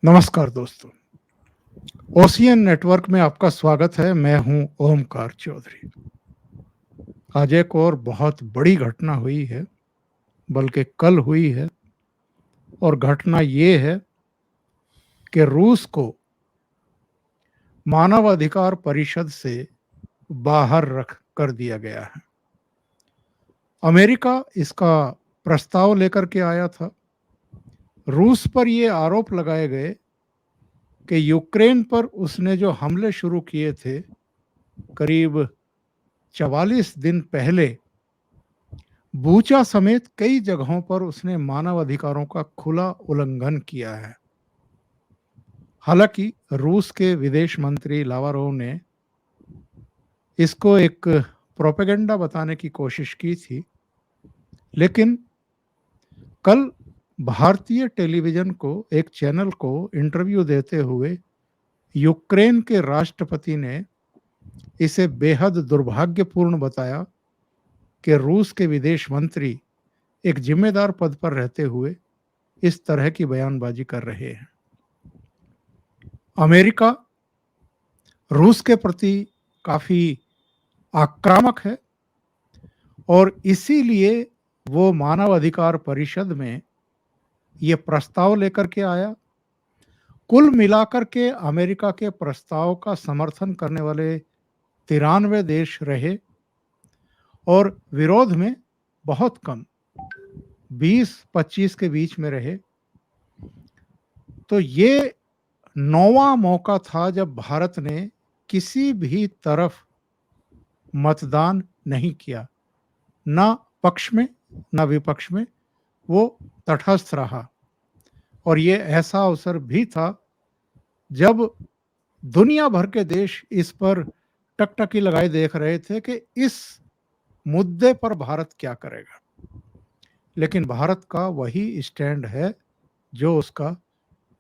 नमस्कार दोस्तों। Ocean network में आपका स्वागत है। मैं हूं ओमकार चौधरी। आज एक और बहुत बड़ी घटना हुई है, बल्कि कल हुई है। और घटना ये है कि रूस को मानव अधिकार परिषद से बाहर रख कर दिया गया है। अमेरिका इसका प्रस्ताव लेकर के आया था। रूस पर ये आरोप लगाए गए कि यूक्रेन पर उसने जो हमले शुरू किए थे करीब 44 दिन पहले, बूचा समेत कई जगहों पर उसने मानव अधिकारों का खुला उल्लंघन किया है। हालांकि रूस के विदेश मंत्री लावारोव ने इसको एक प्रोपेगेंडा बताने की कोशिश की थी, लेकिन कल भारतीय टेलीविजन को एक चैनल को इंटरव्यू देते हुए यूक्रेन के राष्ट्रपति ने इसे बेहद दुर्भाग्यपूर्ण बताया कि रूस के विदेश मंत्री एक जिम्मेदार पद पर रहते हुए इस तरह की बयानबाजी कर रहे हैं। अमेरिका रूस के प्रति काफी आक्रामक है और इसीलिए वो मानव अधिकार परिषद में ये प्रस्ताव लेकर के आया। कुल मिलाकर के अमेरिका के प्रस्ताव का समर्थन करने वाले 93 देश रहे और विरोध में बहुत कम 20-25 के बीच में रहे। तो ये नौवां मौका था जब भारत ने किसी भी तरफ मतदान नहीं किया, ना पक्ष में ना विपक्ष में, वो तटस्थ रहा। और ये ऐसा अवसर भी था जब दुनिया भर के देश इस पर टकटकी लगाए देख रहे थे कि इस मुद्दे पर भारत क्या करेगा। लेकिन भारत का वही स्टैंड है जो उसका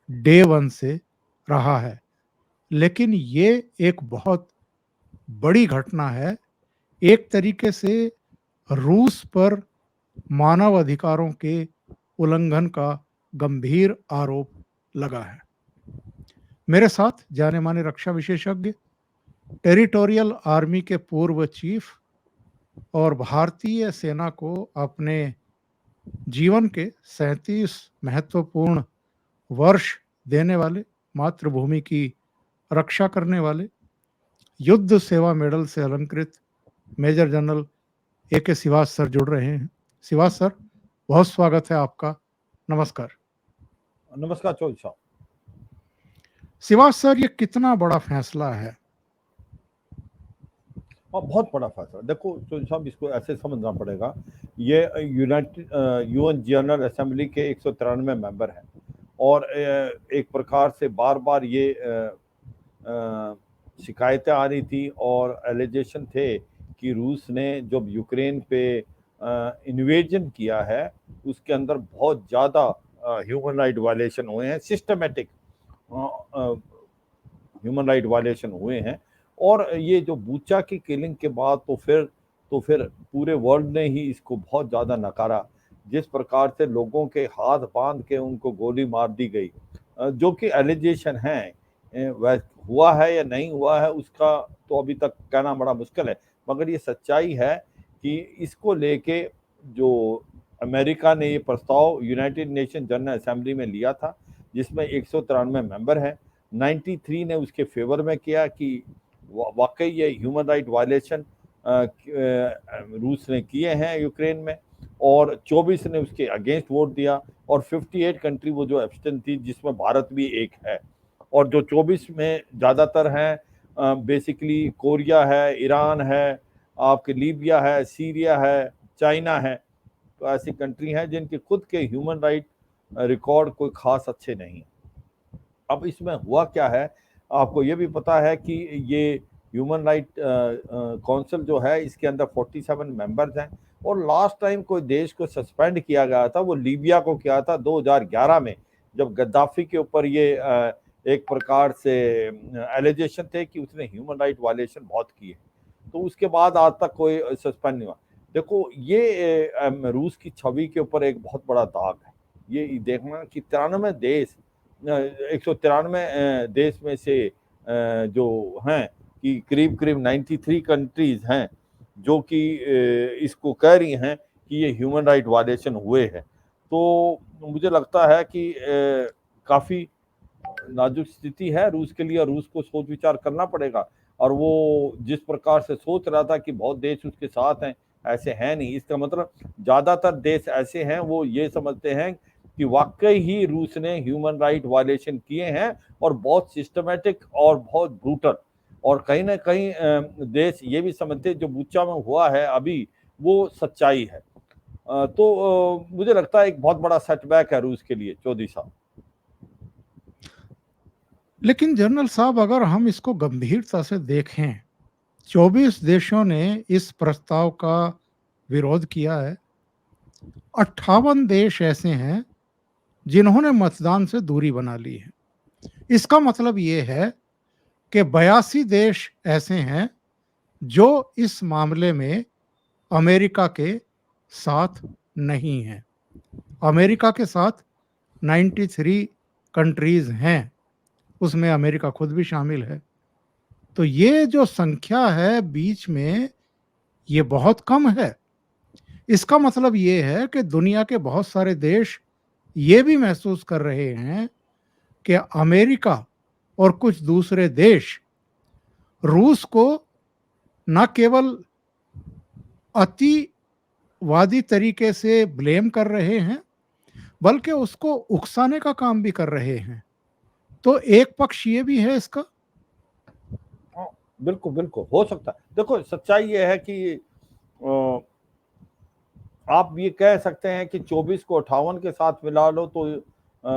डे वन से रहा है। लेकिन ये एक बहुत बड़ी घटना है। एक तरीके से रूस पर मानव अधिकारों के उल्लंघन का गंभीर आरोप लगा है। मेरे साथ जाने माने रक्षा विशेषज्ञ, टेरिटोरियल आर्मी के पूर्व चीफ और भारतीय सेना को अपने जीवन के 37 महत्वपूर्ण वर्ष देने वाले, मातृभूमि की रक्षा करने वाले, युद्ध सेवा मेडल से अलंकृत मेजर जनरल A.K. सिवास सर जुड़ रहे हैं। सिवास सर, बहुत स्वागत है आपका। नमस्कार। नमस्कार चौधरी साहब। सिवास सर, ये कितना बड़ा फैसला है? और बहुत बड़ा फैसला। देखो चौधरी साहब, इसको ऐसे समझना पड़ेगा। ये यूएन जनरल असेंबली के 193 मेंबर हैं और एक प्रकार से बार बार ये शिकायतें आ रही थी और एलिगेशन थे कि रूस ने जब यूक्रेन पे इन्वेजन किया है उसके अंदर बहुत ज़्यादा ह्यूमन राइट वायलेशन हुए हैं, सिस्टमेटिक ह्यूमन राइट वायलेशन हुए हैं। और ये जो बूचा की किलिंग के बाद तो फिर पूरे वर्ल्ड ने ही इसको बहुत ज़्यादा नकारा। जिस प्रकार से लोगों के हाथ बांध के उनको गोली मार दी गई, जो कि एलिगेशन है, वह हुआ है या नहीं हुआ है उसका तो अभी तक कहना बड़ा मुश्किल है, मगर ये सच्चाई है कि इसको लेके जो अमेरिका ने ये प्रस्ताव यूनाइटेड नेशन जनरल असेंबली में लिया था जिसमें 193 मेंबर हैं, 93 ने उसके फेवर में किया कि वाकई ये ह्यूमन राइट वायलेशन रूस ने किए हैं यूक्रेन में, और 24 ने उसके अगेंस्ट वोट दिया और 58 कंट्री वो जो एब्स्टेन थी जिसमें भारत भी एक है। और जो 24 में ज़्यादातर हैं बेसिकली कोरिया है, ईरान है, आपके लीबिया है, सीरिया है, चाइना है। तो ऐसी कंट्री हैं जिनके खुद के ह्यूमन राइट रिकॉर्ड कोई खास अच्छे नहीं है। अब इसमें हुआ क्या है, आपको ये भी पता है कि ये ह्यूमन राइट काउंसिल जो है इसके अंदर 47 मेंबर्स हैं और लास्ट टाइम कोई देश को सस्पेंड किया गया था वो लीबिया को किया था 2011 में, जब गद्दाफी के ऊपर ये एक प्रकार से एलिगेशन थे कि उसने ह्यूमन राइट वायलेशन बहुत किए। तो उसके बाद आज तक कोई सस्पेंड नहीं हुआ। देखो ये रूस की छवि के ऊपर एक बहुत बड़ा दाग है। ये देखना कि 93 देश 193 देश में से जो हैं कि करीब करीब 93 कंट्रीज हैं जो कि इसको कह रही हैं कि ये ह्यूमन राइट वायलेशन हुए हैं। तो मुझे लगता है कि काफ़ी नाजुक स्थिति है रूस के लिए, और रूस को सोच विचार करना पड़ेगा। और वो जिस प्रकार से सोच रहा था कि बहुत देश उसके साथ हैं, ऐसे हैं नहीं। इसका मतलब ज़्यादातर देश ऐसे हैं, वो ये समझते हैं कि वाकई ही रूस ने ह्यूमन राइट वायलेशन किए हैं, और बहुत सिस्टमेटिक और बहुत ब्रूटल। और कहीं ना कहीं देश ये भी समझते जो बुच्चा में हुआ है अभी, वो सच्चाई है। तो मुझे लगता है एक बहुत बड़ा सेटबैक है रूस के लिए 14 साल। लेकिन जनरल साहब, अगर हम इसको गंभीरता से देखें, 24 देशों ने इस प्रस्ताव का विरोध किया है। 58 देश ऐसे हैं जिन्होंने मतदान से दूरी बना ली है। इसका मतलब ये है कि 82 देश ऐसे हैं जो इस मामले में अमेरिका के साथ नहीं हैं। अमेरिका के साथ 93 कंट्रीज हैं, उसमें अमेरिका खुद भी शामिल है। तो ये जो संख्या है बीच में, ये बहुत कम है। इसका मतलब ये है कि दुनिया के बहुत सारे देश ये भी महसूस कर रहे हैं कि अमेरिका और कुछ दूसरे देश रूस को न केवल अतिवादी तरीके से ब्लेम कर रहे हैं, बल्कि उसको उकसाने का काम भी कर रहे हैं। तो एक पक्ष ये भी है इसका। हाँ, बिल्कुल बिल्कुल हो सकता है। देखो, सच्चाई ये है कि आप ये कह सकते हैं कि 24 को 58 के साथ मिला लो तो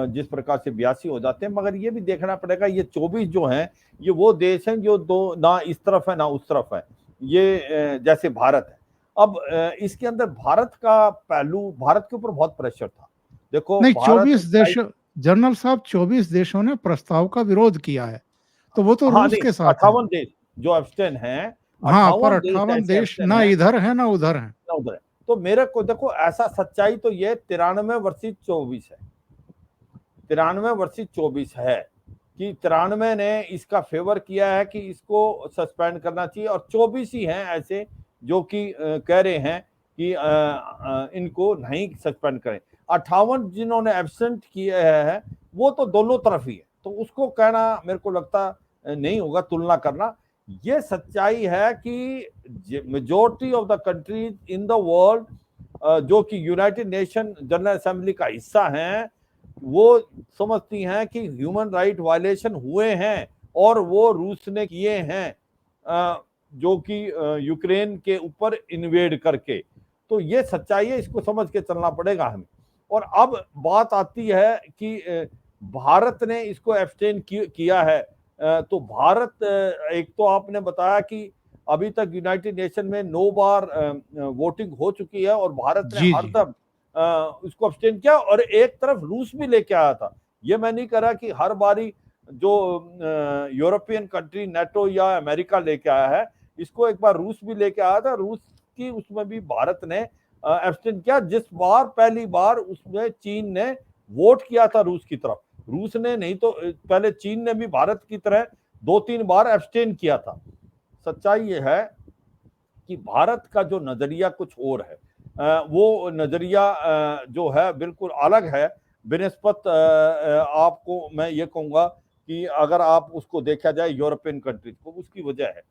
जिस प्रकार से 82 हो जाते हैं, मगर ये भी देखना पड़ेगा ये 24 जो हैं ये वो देश हैं जो दो ना इस तरफ है ना उस तरफ है। ये जैसे भारत है। अब इसके अंदर भारत का पहलू, भारत के ऊपर बहुत प्रेशर था। देखो नहीं, भारत 24 देश, जनरल साहब, 24 देशों ने प्रस्ताव का विरोध किया है, तो वो तो हाँ रूस नहीं, के साथ है। 58 देश जो एब्स्टेन हैं, हाँ, पर 58 देश 58 ऐसे देश एब्स्टेन ना हैं इधर है ना उधर है। ना उधर है। तो मेरे को देखो, ऐसा सच्चाई तो ये 93 वर्सेस 24 है। 93 वर्सेस 24 है कि 93 ने इसका फेवर किया है कि इसको सस्पेंड करना चाहिए, और 24 ही हैं ऐसे जो कि कह रहे हैं कि इनको नहीं सस्पेंड करें। 58 जिन्होंने एब्सेंट किए है वो तो दोनों तरफ ही है, तो उसको कहना मेरे को लगता नहीं होगा, तुलना करना। ये सच्चाई है कि majority of the countries in the world जो कि यूनाइटेड नेशन जनरल असेंबली का हिस्सा हैं, वो समझती हैं कि ह्यूमन राइट वायलेशन हुए हैं और वो रूस ने किए हैं, जो कि यूक्रेन के ऊपर इन्वेड करके। तो ये सच्चाई है, इसको समझ के चलना पड़ेगा हमें। और अब बात आती है कि भारत ने इसको एब्सटेन किया है। तो भारत, एक तो आपने बताया कि अभी तक यूनाइटेड नेशन में 9 बार वोटिंग हो चुकी है, और भारत ने जी, जी। हरदम उसको अब्सटेन किया, और एक तरफ रूस भी लेके आया था। ये मैं नहीं कह रहा कि हर बारी जो यूरोपियन कंट्री नेटो या अमेरिका लेके आया है, इसको एक बार रूस भी लेके आया था। रूस की उसमें भी भारत ने एब्सटेन किया। जिस बार पहली बार उसमें चीन ने वोट किया था रूस की तरफ, रूस ने नहीं तो पहले चीन ने भी भारत की तरह 2-3 बार एब्सटेन किया था। सच्चाई ये है कि भारत का जो नजरिया कुछ और है, वो नजरिया जो है बिल्कुल अलग है बिनिस्बत आपको मैं ये कहूंगा कि अगर आप उसको देखा जाए यूरोपियन कंट्रीज को, उसकी वजह है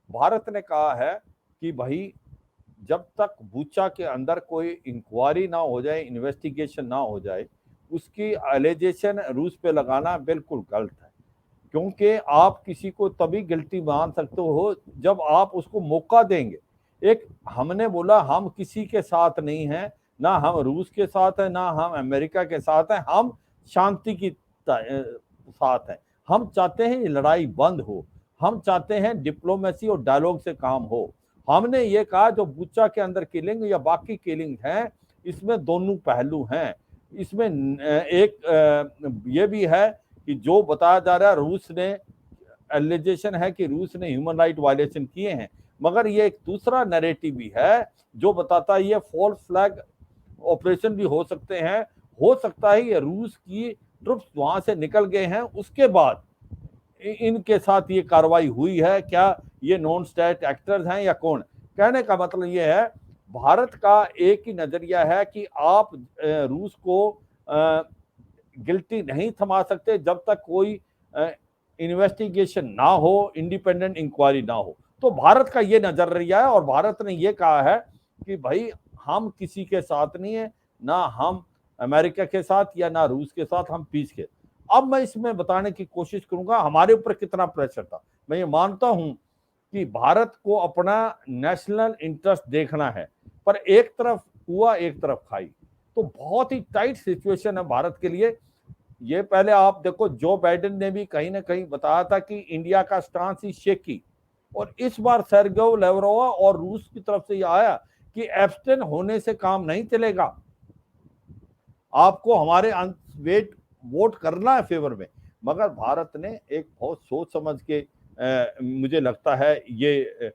भारत ने कहा है कि भाई जब तक बुचा के अंदर कोई इंक्वायरी ना हो जाए, इन्वेस्टिगेशन ना हो जाए, उसकी एलिगेशन रूस पे लगाना बिल्कुल गलत है। क्योंकि आप किसी को तभी गिल्टी मान सकते हो जब आप उसको मौका देंगे। एक हमने बोला हम किसी के साथ नहीं हैं, ना हम रूस के साथ हैं, ना हम अमेरिका के साथ हैं, हम शांति की साथ हैं। हम चाहते हैं ये लड़ाई बंद हो, हम चाहते हैं डिप्लोमेसी और डायलॉग से काम हो। हमने ये कहा जो बुच्चा के अंदर किलिंग या बाकी किलिंग हैं, इसमें दोनों पहलू हैं। इसमें एक ये भी है कि जो बताया जा रहा है रूस ने, एलिगेशन है कि रूस ने ह्यूमन राइट वायलेशन किए हैं, मगर ये एक दूसरा नैरेटिव भी है जो बताता है ये फॉल्स फ्लैग ऑपरेशन भी हो सकते हैं। हो सकता है ये रूस की ट्रुप्स वहां से निकल गए हैं उसके बाद इनके साथ ये कार्रवाई हुई है, क्या ये नॉन स्टेट एक्टर्स हैं या कौन? कहने का मतलब ये है, भारत का एक ही नजरिया है कि आप रूस को गिल्टी नहीं थमा सकते जब तक कोई इन्वेस्टिगेशन ना हो, इंडिपेंडेंट इंक्वायरी ना हो। तो भारत का ये नजरिया है और भारत ने ये कहा है कि भाई हम किसी के साथ नहीं है, ना हम अमेरिका के साथ या ना रूस के साथ, हम पीस के। अब मैं इसमें बताने की कोशिश करूंगा हमारे ऊपर कितना प्रेशर था। मैं ये मानता हूं कि भारत को अपना नेशनल इंटरेस्ट देखना है, पर एक तरफ हुआ एक तरफ खाई, तो बहुत ही टाइट सिचुएशन है भारत के लिए। ये पहले आप देखो, जो बाइडेन ने भी कहीं ना कहीं बताया था कि इंडिया का स्टांस ही शेकी, और इस बार सर्गेई लावरोव और रूस की तरफ से ये आया कि एब्स्टेन होने से काम नहीं चलेगा, आपको हमारे वेट वोट करना है फेवर में। मगर भारत ने एक बहुत सोच समझ के मुझे लगता है ये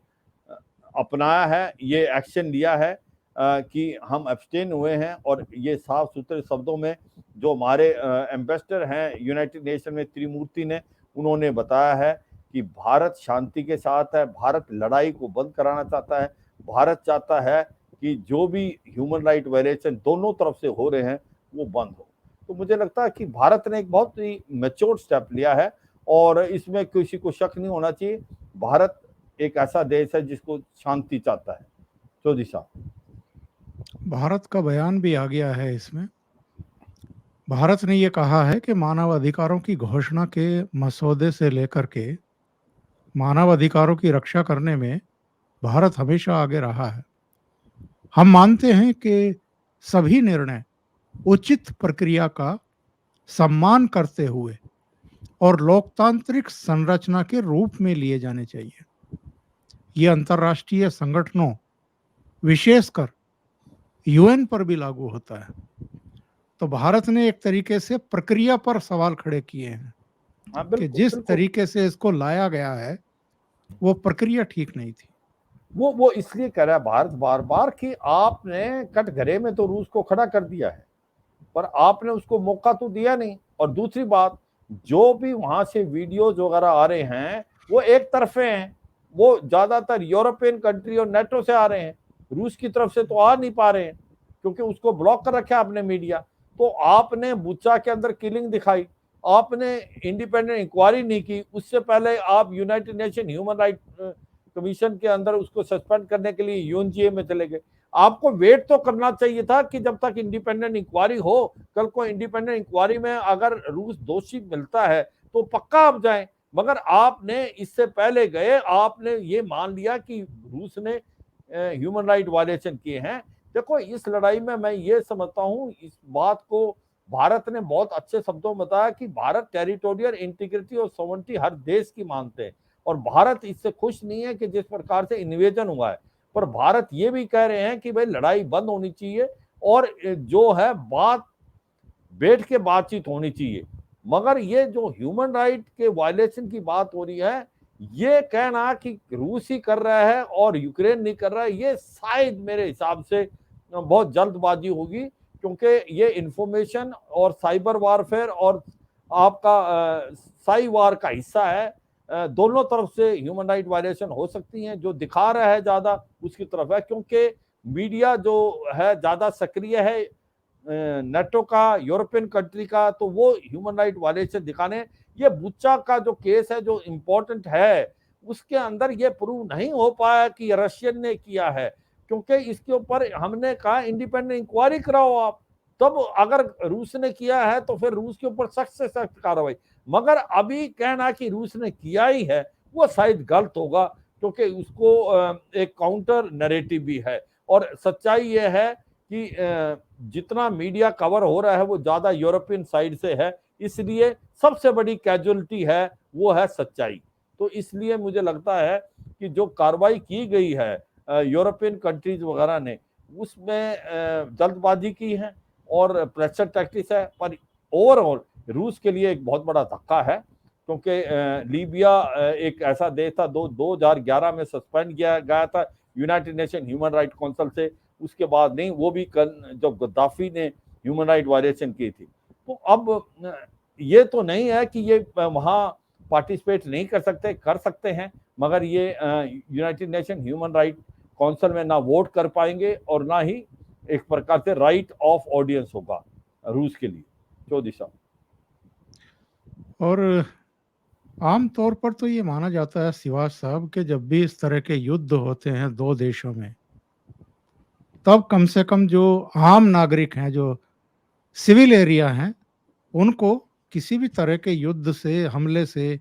अपनाया है, ये एक्शन लिया है कि हम एब्स्टेन हुए हैं। और ये साफ सुथरे शब्दों में जो हमारे एम्बेसडर हैं यूनाइटेड नेशन में, त्रिमूर्ति ने, उन्होंने बताया है कि भारत शांति के साथ है, भारत लड़ाई को बंद कराना चाहता है, भारत चाहता है कि जो भी ह्यूमन राइट वायलेशन दोनों तरफ से हो रहे हैं वो बंद हो। तो मुझे लगता है कि भारत ने एक बहुत ही मैच्योर स्टेप लिया है और इसमें किसी को शक नहीं होना चाहिए। भारत एक ऐसा देश है जिसको शांति चाहता है। चौधरी साहब, भारत का बयान भी आ गया है इसमें। भारत ने ये कहा है कि मानव अधिकारों की घोषणा के मसौदे से लेकर के मानव अधिकारों की रक्षा करने में भारत हमेशा आगे रहा है। हम मानते हैं कि सभी निर्णय उचित प्रक्रिया का सम्मान करते हुए और लोकतांत्रिक संरचना के रूप में लिए जाने चाहिए। ये अंतर्राष्ट्रीय संगठनों, विशेषकर यूएन पर भी लागू होता है। तो भारत ने एक तरीके से प्रक्रिया पर सवाल खड़े किए हैं हाँ कि बिल्कुल जिस बिल्कुल। तरीके से इसको लाया गया है वो प्रक्रिया ठीक नहीं थी। वो इसलिए कह रहा है भारत बार बार कि आपने कटघरे में तो रूस को खड़ा कर दिया है, पर आपने उसको मौका तो दिया नहीं। और दूसरी बात, जो भी वहां से वीडियोज वगैरह आ रहे हैं वो एक तरफे हैं, वो ज्यादातर यूरोपियन कंट्री और नेटो से आ रहे हैं, रूस की तरफ से तो आ नहीं पा रहे हैं क्योंकि उसको ब्लॉक कर रखा है आपने मीडिया। तो आपने बुचा के अंदर किलिंग दिखाई, आपने इंडिपेंडेंट इंक्वायरी नहीं की, उससे पहले आप United nation human right commission के अंदर उसको सस्पेंड करने के लिए यूएनजीए में चले गए। आपको वेट तो करना चाहिए था कि जब तक इंडिपेंडेंट इंक्वायरी हो, कल को इंडिपेंडेंट इंक्वायरी में अगर रूस दोषी मिलता है तो पक्का आप जाएं। मगर आपने इससे पहले गए, आपने ये मान लिया कि रूस ने ह्यूमन राइट वायलेशन किए हैं। देखो, इस लड़ाई में मैं ये समझता हूं, इस बात को भारत ने बहुत अच्छे शब्दों में बताया कि भारत टेरिटोरियल इंटीग्रिटी और सॉवरेनिटी हर देश की मानते हैं और भारत इससे खुश नहीं है कि जिस प्रकार से इन्वेजन हुआ है। पर भारत ये भी कह रहे हैं कि भाई लड़ाई बंद होनी चाहिए और जो है बात बैठ के बातचीत होनी चाहिए। मगर ये जो ह्यूमन राइट के वायलेशन की बात हो रही है, ये कहना कि रूस ही कर रहा है और यूक्रेन नहीं कर रहा है, ये शायद मेरे हिसाब से बहुत जल्दबाजी होगी, क्योंकि ये इंफॉर्मेशन और साइबर वारफेयर और आपका साई वार का हिस्सा है। दोनों तरफ से ह्यूमन राइट वायलेशन हो सकती हैं। जो दिखा रहा है ज्यादा उसकी तरफ है, क्योंकि मीडिया जो है ज्यादा सक्रिय है नेटो का, यूरोपियन कंट्री का, तो वो ह्यूमन राइट वायलेशन दिखाने। ये बुच्चा का जो केस है जो इम्पोर्टेंट है, उसके अंदर ये प्रूव नहीं हो पाया कि रशियन ने किया है, क्योंकि इसके ऊपर हमने कहा इंडिपेंडेंट इंक्वायरी कराओ आप। तब अगर रूस ने किया है तो फिर रूस के ऊपर सख्त से सख्त कार्रवाई। मगर अभी कहना कि रूस ने किया ही है वो शायद गलत होगा, क्योंकि उसको एक काउंटर नैरेटिव भी है। और सच्चाई ये है कि जितना मीडिया कवर हो रहा है वो ज्यादा यूरोपियन साइड से है, इसलिए सबसे बड़ी कैजुअलिटी है वो है सच्चाई। तो इसलिए मुझे लगता है कि जो कार्रवाई की गई है यूरोपियन कंट्रीज वगैरह ने, उसमें जल्दबाजी की है और प्रेशर टैक्टिक्स है। पर ओवरऑल रूस के लिए एक बहुत बड़ा धक्का है, क्योंकि लीबिया एक ऐसा देश था 2011 में सस्पेंड किया गया था United nation human right council से, उसके बाद नहीं, वो भी जब गद्दाफी ने ह्यूमन राइट वायलेशन की थी। तो अब ये तो नहीं है कि ये वहाँ पार्टिसिपेट नहीं कर सकते, कर सकते हैं, मगर ये United nation human right council में ना वोट कर पाएंगे और ना ही एक प्रकार से राइट ऑफ ऑडियंस होगा रूस के लिए। चौधरी साहब। और आम तौर पर तो ये माना जाता है सिवाज साहब कि जब भी इस तरह के युद्ध होते हैं दो देशों में, तब कम से कम जो आम नागरिक हैं, जो सिविल एरिया हैं, उनको किसी भी तरह के युद्ध से, हमले से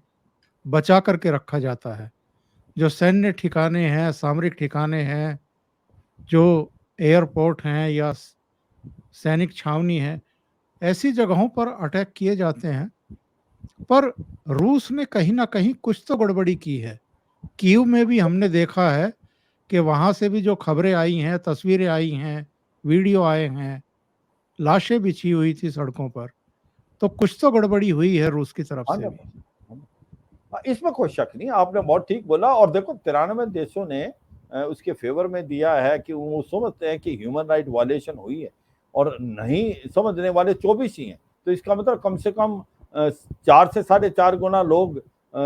बचा करके रखा जाता है। जो सैन्य ठिकाने हैं, सामरिक ठिकाने हैं, जो एयरपोर्ट हैं या सैनिक छावनी है, ऐसी जगहों पर अटैक किए जाते हैं। पर रूस ने कहीं न कहीं कुछ तो गड़बड़ी की है। कीव में भी हमने देखा है कि वहाँ से भी जो खबरें आई हैं, तस्वीरें आई हैं, वीडियो आए हैं, लाशें बिछी हुई थी सड़कों पर। तो कुछ तो गड़बड़ी हुई है रूस की तरफ से भी। 100%। इसमें कोई शक नहीं, आपने बहुत ठीक बोला। और देखो 93 देशों ने उसके फेवर में दिया है कि वो समझते हैं कि ह्यूमन राइट वायलेशन हुई है, और नहीं समझने वाले 24 ही हैं। तो इसका मतलब कम से कम 4 से 4.5 गुना लोग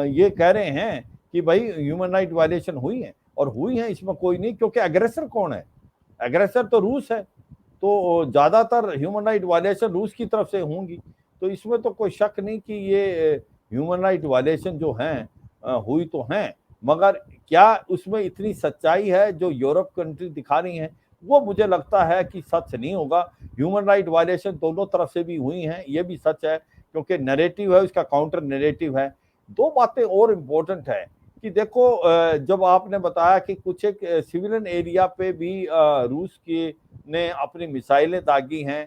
ये कह रहे हैं कि भाई ह्यूमन राइट वायलेशन हुई है, और हुई है, इसमें कोई नहीं। क्योंकि एग्रेसर कौन है? एग्रेसर तो रूस है, तो ज्यादातर ह्यूमन राइट वायलेशन रूस की तरफ से होंगी। तो इसमें तो कोई शक नहीं कि ये ह्यूमन राइट वायलेशन जो हैं हुई तो हैं, मगर क्या उसमें इतनी सच्चाई है जो यूरोप कंट्री दिखा रही हैं? वो मुझे लगता है कि सच नहीं होगा। ह्यूमन राइट वायलेशन दोनों तरफ से भी हुई हैं, ये भी सच है, क्योंकि नैरेटिव है, उसका काउंटर नैरेटिव है। दो बातें और इम्पोर्टेंट है कि देखो, जब आपने बताया कि कुछ एक सिविलियन एरिया पे भी रूस के ने अपनी मिसाइलें दागी हैं,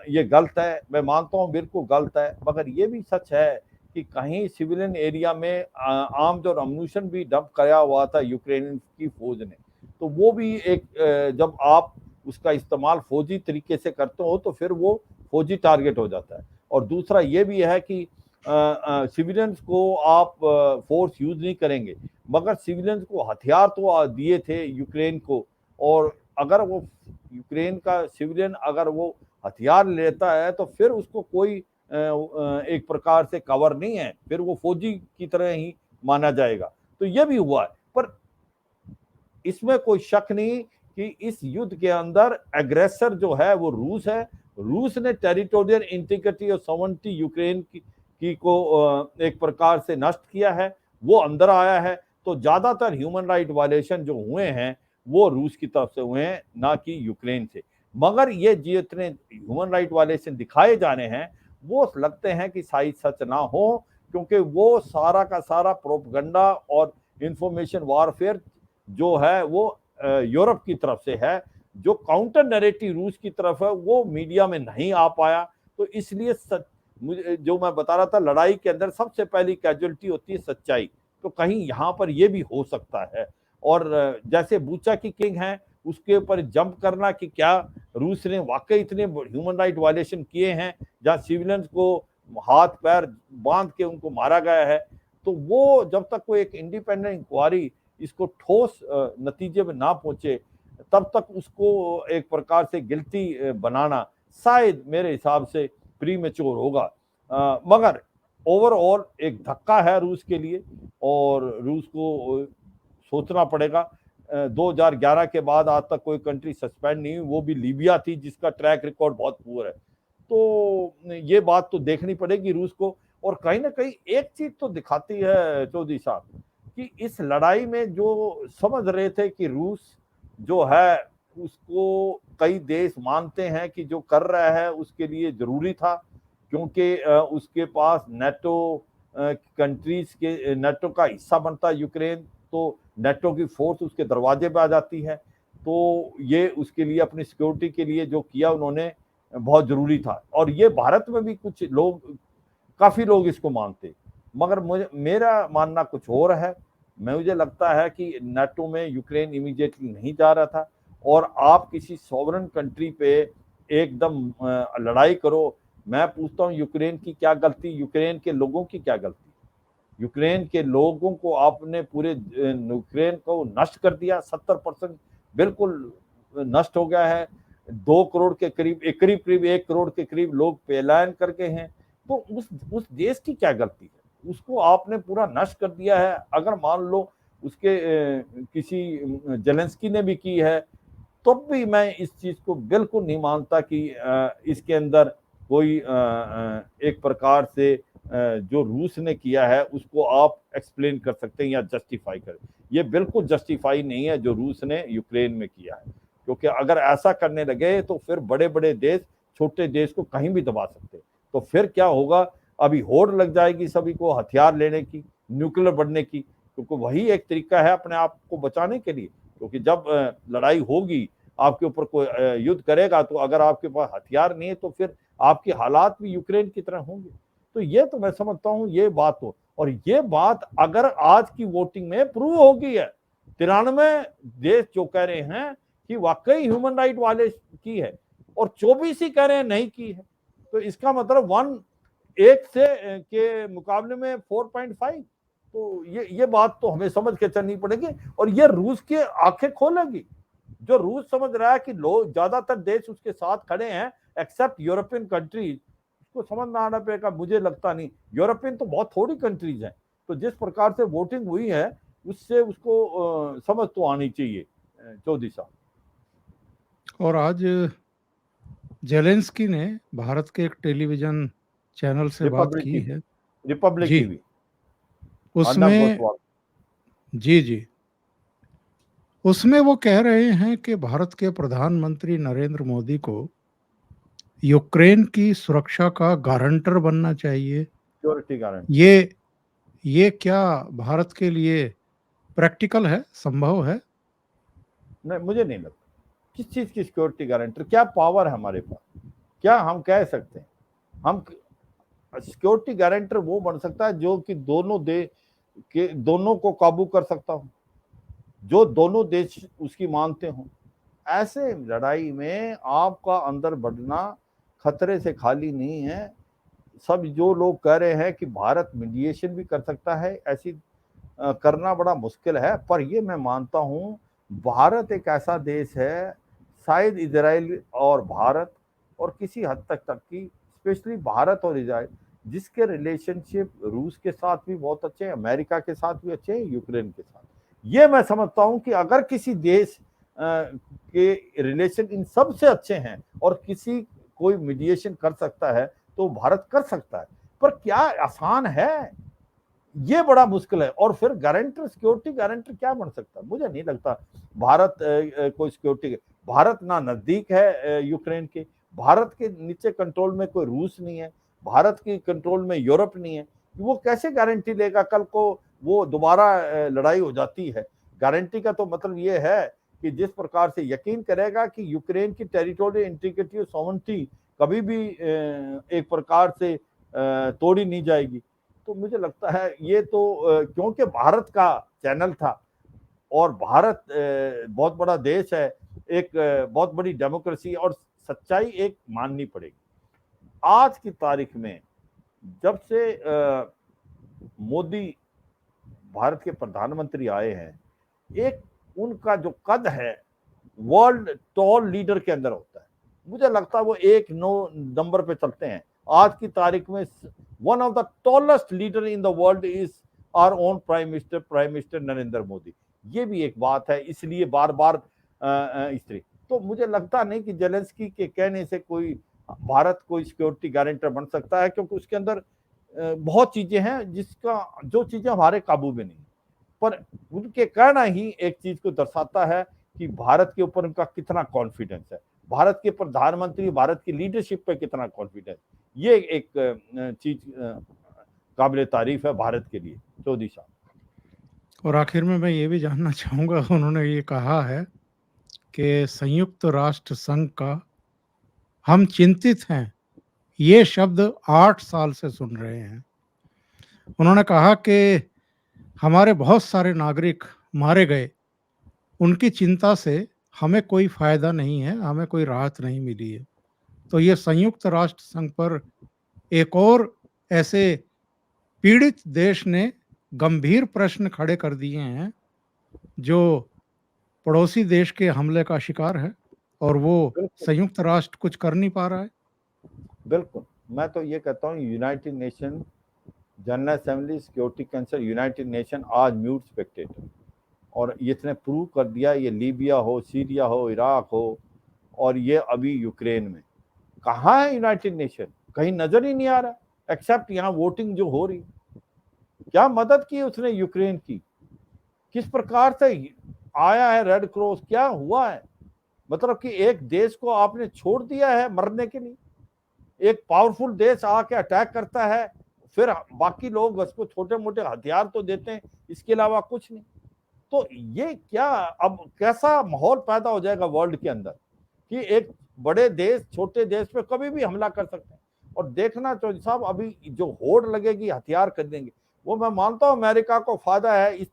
ये गलत है, मैं मानता हूँ बिल्कुल गलत है। मगर ये भी सच है कि कहीं सिविलियन एरिया में आर्म्स और अम्यूनिशन भी डंप कराया हुआ था यूक्रेन की फौज ने। तो वो भी एक जब आप उसका इस्तेमाल फौजी तरीके से करते हो तो फिर वो फौजी टारगेट हो जाता है। और दूसरा ये भी है कि सिविलियंस को आप फोर्स यूज नहीं करेंगे, मगर सिविलियंस को हथियार तो दिए थे यूक्रेन को। और अगर वो यूक्रेन का सिविलियन अगर वो हथियार लेता है तो फिर उसको कोई एक प्रकार से कवर नहीं है, फिर वो फौजी की तरह ही माना जाएगा। तो ये भी हुआ है। पर इसमें कोई शक नहीं कि इस युद्ध के अंदर एग्रेसर जो है वो रूस है। रूस ने टेरिटोरियल इंटीग्रिटी और सॉवरेनिटी यूक्रेन की को एक प्रकार से नष्ट किया है, वो अंदर आया है। तो ज्यादातर ह्यूमन राइट वायलेशन जो हुए हैं वो रूस की तरफ से हुए हैं, ना कि यूक्रेन से। मगर ये जितने ह्यूमन राइट वायलेशन दिखाए जा रहे हैं वो लगते हैं कि शायद सच ना हो, क्योंकि वो सारा का सारा प्रोपगंडा और इंफॉर्मेशन वारफेयर जो है वो यूरोप की तरफ से है। जो काउंटर नैरेटिव रूस की तरफ है वो मीडिया में नहीं आ पाया। तो इसलिए मुझे जो मैं बता रहा था, लड़ाई के अंदर सबसे पहली कैजुअलिटी होती है सच्चाई। तो कहीं यहाँ पर ये भी हो सकता है। और जैसे बूचा की किंग है उसके ऊपर जंप करना कि क्या रूस ने वाकई इतने ह्यूमन राइट वायलेशन किए हैं जहाँ सिविलियंस को हाथ पैर बांध के उनको मारा गया है। तो वो जब तक कोई एक इंडिपेंडेंट इंक्वायरी इसको ठोस नतीजे में ना पहुंचे तब तक उसको एक प्रकार से गिल्टी बनाना शायद मेरे हिसाब से प्रीमेच्योर होगा। मगर ओवरऑल एक धक्का है रूस के लिए, और रूस को सोचना पड़ेगा। 2011 के बाद आज तक कोई कंट्री सस्पेंड नहीं हुई, वो भी लीबिया थी जिसका ट्रैक रिकॉर्ड बहुत पुअर है। तो ये बात तो देखनी पड़ेगी रूस को। और कहीं ना कहीं एक चीज तो दिखाती है चौधरी साहब कि इस लड़ाई में जो समझ रहे थे कि रूस जो है उसको कई देश मानते हैं कि जो कर रहा है उसके लिए जरूरी था, क्योंकि उसके पास नेटो कंट्रीज के नेटो का हिस्सा बनता है यूक्रेन। तो नेटो की फोर्स उसके दरवाजे पे आ जाती है। तो ये उसके लिए अपनी सिक्योरिटी के लिए जो किया उन्होंने बहुत जरूरी था। और ये भारत में भी कुछ लोग, काफी लोग इसको मानते, मगर मुझे मेरा मानना कुछ और है। मुझे लगता है कि नाटो में यूक्रेन इमीडिएटली नहीं जा रहा था। और आप किसी सॉवरन कंट्री पे एकदम लड़ाई करो। मैं पूछता हूँ यूक्रेन की क्या गलती, यूक्रेन के लोगों की क्या गलती? यूक्रेन के लोगों को आपने पूरे यूक्रेन को नष्ट कर दिया। 70% बिल्कुल नष्ट हो गया है। 2 करोड़ के करीब, एक करीब 1 करोड़ के करीब लोग पलायन करके हैं। तो उस देश की क्या गलती है? उसको आपने पूरा नष्ट कर दिया है। अगर मान लो उसके किसी जेलेंस्की ने भी की है, तब भी मैं इस चीज को बिल्कुल नहीं मानता कि इसके अंदर कोई एक प्रकार से जो रूस ने किया है उसको आप एक्सप्लेन कर सकते हैं या जस्टिफाई करें। ये बिल्कुल जस्टिफाई नहीं है जो रूस ने यूक्रेन में किया है, क्योंकि अगर ऐसा करने लगे तो फिर बड़े बड़े देश छोटे देश को कहीं भी दबा सकते हैं। तो फिर क्या होगा? अभी होड़ लग जाएगी सभी को हथियार लेने की, न्यूक्लियर बढ़ने की, क्योंकि वही एक तरीका है अपने आप को बचाने के लिए। क्योंकि जब लड़ाई होगी, आपके ऊपर कोई युद्ध करेगा, तो अगर आपके पास हथियार नहीं है तो फिर आपके हालात भी यूक्रेन की तरह होंगे। तो ये तो मैं समझता हूँ ये बात हो, और ये बात अगर आज की वोटिंग में प्रूव हो गई है, 93 देश जो कह रहे हैं कि वाकई ह्यूमन राइट वाले की है और 24 ही कह रहे हैं नहीं की है, तो इसका मतलब 1 से के मुकाबले में 4.5। तो ये बात तो हमें समझ के चलनी पड़ेगी, और ये रूस की आंखें खोलेगी। जो रूस समझ रहा है कि लोग ज्यादातर देश उसके साथ खड़े हैं एक्सेप्ट यूरोपियन कंट्रीज, उसको समझ में आना पड़ेगा। मुझे लगता नहीं, यूरोपियन तो बहुत थोड़ी कंट्रीज हैं। तो जिस प्रकार से वोटिंग हुई है उससे उसको समझ तो आनी चाहिए चौधरी साहब। और आज जेलेंस्की ने भारत के एक टेलीविजन चैनल से बात रिपब्लिक की टीवी, है। रिपब्लिक जी, टीवी, अर्नब उसमें गोस्वामी। जी, जी। उसमें वो कह रहे हैं कि भारत के प्रधानमंत्री नरेंद्र मोदी को यूक्रेन की सुरक्षा का गारंटर बनना चाहिए। Security guarantee. ये क्या भारत के लिए प्रैक्टिकल है, संभव है? नहीं, मुझे नहीं लगता। किस चीज की सिक्योरिटी गारंटर? क्या पावर है हमारे पास? क्या हम कह सकते हैं? हम सिक्योरिटी गारंटर वो बन सकता है जो कि दोनों देश के दोनों को काबू कर सकता हो, जो दोनों देश उसकी मानते हो। ऐसे लड़ाई में आपका अंदर बढ़ना खतरे से खाली नहीं है। सब जो लोग कह रहे हैं कि भारत मीडिएशन भी कर सकता है, ऐसी करना बड़ा मुश्किल है। पर ये मैं मानता हूँ, भारत एक ऐसा देश है, शायद इजराइल और भारत और किसी हद तक की, स्पेशली भारत और इजराइल, जिसके रिलेशनशिप रूस के साथ भी बहुत अच्छे हैं, अमेरिका के साथ भी अच्छे हैं, यूक्रेन के साथ। ये मैं समझता हूँ कि अगर किसी देश के रिलेशन इन सब से अच्छे हैं और किसी कोई मीडिएशन कर सकता है तो भारत कर सकता है। पर क्या आसान है? ये बड़ा मुश्किल है। और फिर गारंटर, सिक्योरिटी गारंटर क्या बन सकता है? मुझे नहीं लगता भारत कोई सिक्योरिटी। भारत ना नजदीक है यूक्रेन के, भारत के नीचे कंट्रोल में कोई रूस नहीं है, भारत की कंट्रोल में यूरोप नहीं है। वो कैसे गारंटी लेगा? कल को वो दोबारा लड़ाई हो जाती है। गारंटी का तो मतलब ये है कि जिस प्रकार से यकीन करेगा कि यूक्रेन की टेरिटोरियल इंटीग्रिटी और सॉवरेनिटी कभी भी एक प्रकार से तोड़ी नहीं जाएगी। तो मुझे लगता है ये तो क्योंकि भारत का चैनल था और भारत बहुत बड़ा देश है, एक बहुत बड़ी डेमोक्रेसी, और सच्चाई एक माननी पड़ेगी। आज की तारीख में जब से मोदी भारत के प्रधानमंत्री आए हैं, एक उनका जो कद है वर्ल्ड टॉल लीडर के अंदर होता है। मुझे लगता है वो 1 नंबर पे चलते हैं आज की तारीख में। One of the tallest leader in the world is our own prime minister Narendra Modi. ये भी एक बात है, इसलिए बार बार इसलिए तो मुझे लगता नहीं कि जेलेंस्की के कहने से कोई भारत कोई सिक्योरिटी गारंटर बन सकता है, क्योंकि उसके अंदर बहुत चीजें हैं जो चीजें हमारे काबू में नहीं। पर उनके कहना ही एक चीज को दर्शाता है कि भारत के ऊपर उनका कितना कॉन्फिडेंस है, भारत के प्रधानमंत्री, भारत की लीडरशिप पे कितना कॉन्फिडेंस। ये एक चीज काबिल तारीफ है भारत के लिए चौधरी साहब। और आखिर में मैं ये भी जानना चाहूँगा, उन्होंने ये कहा है कि संयुक्त राष्ट्र संघ का हम चिंतित हैं, ये शब्द 8 साल से सुन रहे हैं। उन्होंने कहा कि हमारे बहुत सारे नागरिक मारे गए, उनकी चिंता से हमें कोई फ़ायदा नहीं है, हमें कोई राहत नहीं मिली है। तो ये संयुक्त राष्ट्र संघ पर एक और ऐसे पीड़ित देश ने गंभीर प्रश्न खड़े कर दिए हैं, जो पड़ोसी देश के हमले का शिकार है और वो बिल्कुल, संयुक्त राष्ट्र कुछ कर नहीं पा रहा है। बिल्कुल। मैं तो ये कहता हूँ United nation general assembly security council United nation आज म्यूट स्पेक्टेटर, और इसने प्रूव कर दिया, ये लीबिया हो, सीरिया हो, इराक हो, और ये अभी यूक्रेन में। कहाँ है यूनाइटेड नेशन? कहीं नजर ही नहीं आ रहा, एक्सेप्ट यहाँ वोटिंग जो हो रही। क्या मदद की उसने यूक्रेन की? किस प्रकार से आया है रेड क्रॉस? क्या हुआ है? मतलब कि एक देश को आपने छोड़ दिया है मरने के लिए। एक पावरफुल देश आके अटैक करता है, फिर बाकी लोग उसको छोटे मोटे हथियार तो देते हैं, इसके अलावा कुछ नहीं। तो ये क्या अब कैसा माहौल पैदा हो जाएगा वर्ल्ड के अंदर कि एक बड़े देश छोटे देश पे कभी भी हमला कर सकते हैं। और देखना चौधरी साहब, अभी जो होड़ लगेगी हथियार खरीदेंगे, वो मैं मानता हूं अमेरिका को फायदा है इस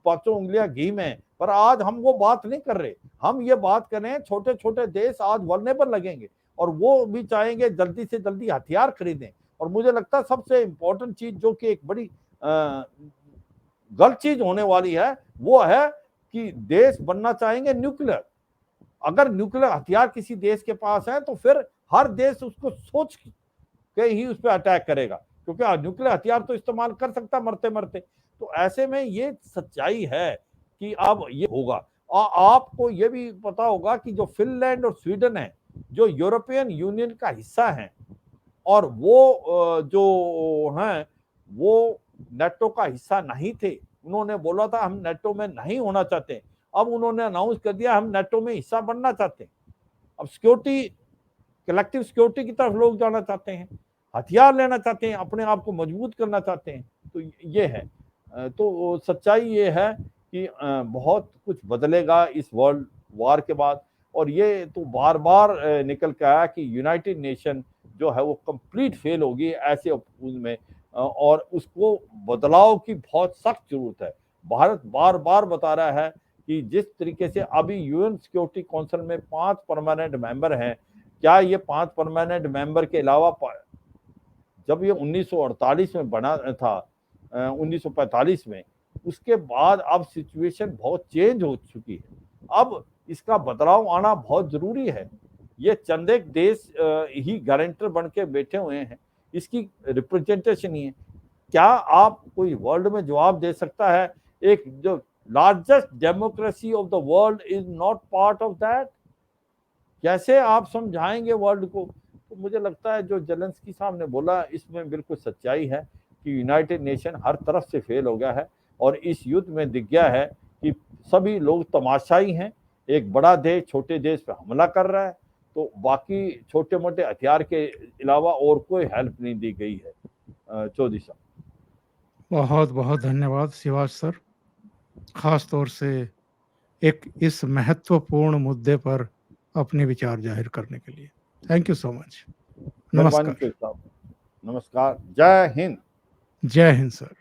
5 उंगलियां घी में, पर आज हम वो बात नहीं कर रहे। हम ये बात कर रहे हैं छोटे छोटे देश आज वल्नरेबल लगेंगे और वो भी चाहेंगे जल्दी से जल्दी हथियार खरीदें। और मुझे लगता है सबसे इंपॉर्टेंट चीज जो कि एक बड़ी गलत चीज होने वाली है वो है कि देश बनना चाहेंगे न्यूक्लियर। अगर न्यूक्लियर हथियार किसी देश के पास है तो फिर हर देश उसको सोच के ही उस पर अटैक करेगा, क्योंकि न्यूक्लियर हथियार तो इस्तेमाल कर सकता मरते मरते। तो ऐसे में ये सच्चाई है कि अब ये होगा। आपको ये भी पता होगा कि जो फिनलैंड और स्वीडन है, जो यूरोपियन यूनियन का हिस्सा है, और वो जो हैं वो नेटो का हिस्सा नहीं थे। उन्होंने बोला था हम नेटो में नहीं होना चाहते, अब उन्होंने अनाउंस कर दिया हम नेटो में हिस्सा बनना चाहते हैं। अब सिक्योरिटी, कलेक्टिव सिक्योरिटी की तरफ लोग जाना चाहते हैं, हथियार लेना चाहते हैं, अपने आप को मजबूत करना चाहते हैं। तो ये है। तो सच्चाई ये है कि बहुत कुछ बदलेगा इस वर्ल्ड वार के बाद। और ये तो बार बार निकल के आया कि यूनाइटेड नेशन जो है वो कंप्लीट फेल होगी ऐसे में, और उसको बदलाव की बहुत सख्त जरूरत है। भारत बार बार बता रहा है कि जिस तरीके से अभी यूएन सिक्योरिटी काउंसिल में 5 परमानेंट मेंबर हैं, क्या ये 5 परमानेंट मेंबर के अलावा, जब ये 1948 में बना था, 1945 में, उसके बाद अब सिचुएशन बहुत चेंज हो चुकी है। अब इसका बदलाव आना बहुत जरूरी है। ये चंद एक देश ही गारंटर बन के बैठे हुए हैं, इसकी रिप्रेजेंटेशन ही है। क्या आप कोई वर्ल्ड में जवाब दे सकता है? एक जो largest democracy of the world is not part of that. कैसे आप समझाएंगे वर्ल्ड को? तो मुझे लगता है जो जेलेंस्की साहब ने बोला इसमें बिल्कुल सच्चाई है कि यूनाइटेड नेशन हर तरफ से फेल हो गया है, और इस युद्ध में दिख गया है कि सभी लोग तमाशाई हैं। एक बड़ा देश छोटे देश पे हमला कर रहा है, तो बाकी छोटे मोटे हथियार के अलावा और कोई हेल्प नहीं दी गई है। चौधरी साहब, बहुत बहुत धन्यवाद शिवाज सर, खास तौर से एक इस महत्वपूर्ण मुद्दे पर अपने विचार जाहिर करने के लिए। Thank you so much. मेहरबानी नमस्कार। चौधरी साहब, नमस्कार, जय हिंद। जय हिंद सर।